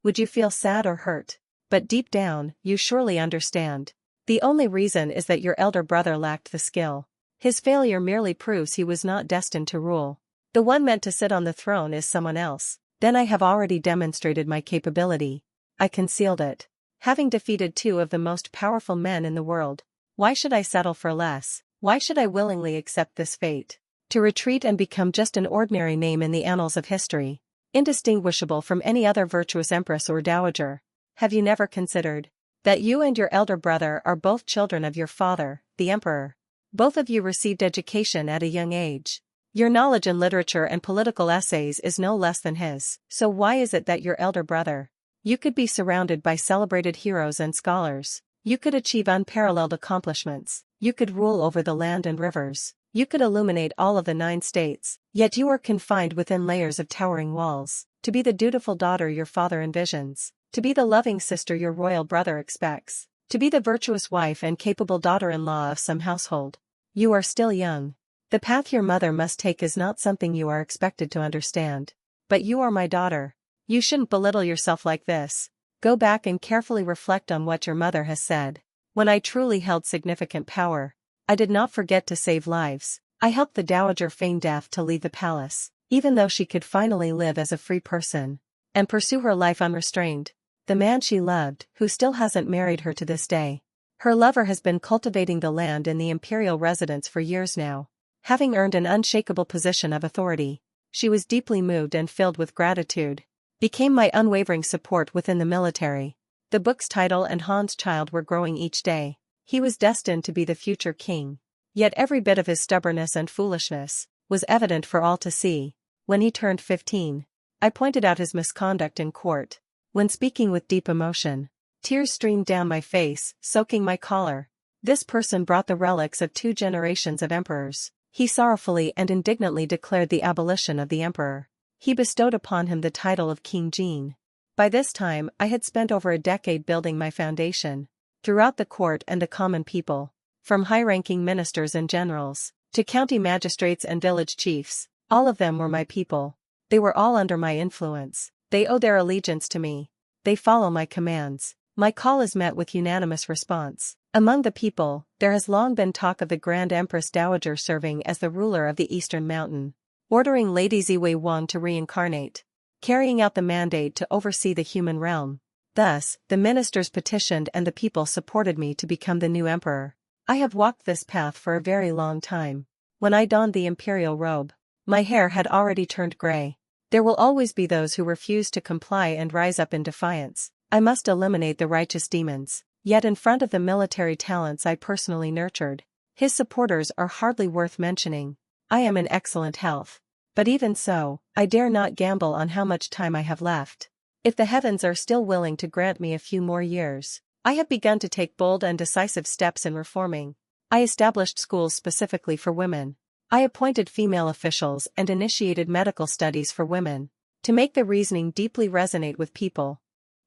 Would you feel sad or hurt? But deep down, you surely understand. The only reason is that your elder brother lacked the skill. His failure merely proves he was not destined to rule. The one meant to sit on the throne is someone else. Then I have already demonstrated my capability. I concealed it. Having defeated 2 of the most powerful men in the world, why should I settle for less? Why should I willingly accept this fate? To retreat and become just an ordinary name in the annals of history, indistinguishable from any other virtuous empress or dowager. Have you never considered that you and your elder brother are both children of your father, the emperor? Both of you received education at a young age. Your knowledge in literature and political essays is no less than his. So why is it that your elder brother? You could be surrounded by celebrated heroes and scholars. You could achieve unparalleled accomplishments. You could rule over the land and rivers. You could illuminate all of the 9 states. Yet you are confined within layers of towering walls. To be the dutiful daughter your father envisions. To be the loving sister your royal brother expects. To be the virtuous wife and capable daughter-in-law of some household. You are still young. The path your mother must take is not something you are expected to understand. But you are my daughter. You shouldn't belittle yourself like this. Go back and carefully reflect on what your mother has said. When I truly held significant power, I did not forget to save lives. I helped the Dowager feigned death to leave the palace, even though she could finally live as a free person and pursue her life unrestrained. The man she loved, who still hasn't married her to this day. Her lover has been cultivating the land in the imperial residence for years now. Having earned an unshakable position of authority, she was deeply moved and filled with gratitude. Became my unwavering support within the military. The book's title and Han's child were growing each day. He was destined to be the future king. Yet every bit of his stubbornness and foolishness was evident for all to see. When he turned 15, I pointed out his misconduct in court. When speaking with deep emotion, tears streamed down my face, soaking my collar. This person brought the relics of 2 generations of emperors. He sorrowfully and indignantly declared the abolition of the emperor. He bestowed upon him the title of King Jean. By this time, I had spent over a decade building my foundation. Throughout the court and the common people, from high-ranking ministers and generals, to county magistrates and village chiefs, all of them were my people. They were all under my influence. They owe their allegiance to me. They follow my commands. My call is met with unanimous response. Among the people, there has long been talk of the Grand Empress Dowager serving as the ruler of the Eastern Mountain, ordering Lady Ziwei Wang to reincarnate, carrying out the mandate to oversee the human realm. Thus, the ministers petitioned and the people supported me to become the new emperor. I have walked this path for a very long time. When I donned the imperial robe, my hair had already turned gray. There will always be those who refuse to comply and rise up in defiance. I must eliminate the righteous demons. Yet in front of the military talents I personally nurtured, his supporters are hardly worth mentioning. I am in excellent health. But even so, I dare not gamble on how much time I have left. If the heavens are still willing to grant me a few more years, I have begun to take bold and decisive steps in reforming. I established schools specifically for women. I appointed female officials and initiated medical studies for women, to make the reasoning deeply resonate with people.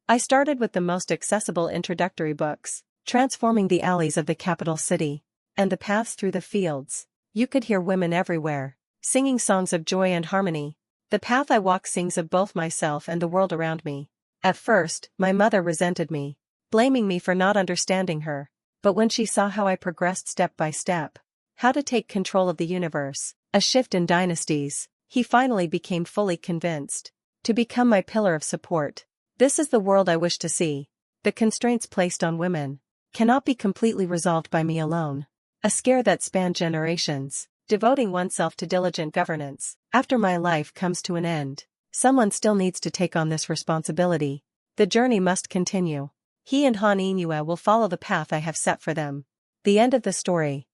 I started with the most accessible introductory books, transforming the alleys of the capital city, and the paths through the fields. You could hear women everywhere, singing songs of joy and harmony. The path I walk sings of both myself and the world around me. At first, my mother resented me, blaming me for not understanding her. But when she saw how I progressed step by step, how to take control of the universe, a shift in dynasties, he finally became fully convinced. To become my pillar of support. This is the world I wish to see. The constraints placed on women cannot be completely resolved by me alone. A scare that spanned generations, devoting oneself to diligent governance. After my life comes to an end, someone still needs to take on this responsibility. The journey must continue. He and Han Inua will follow the path I have set for them. The end of the story.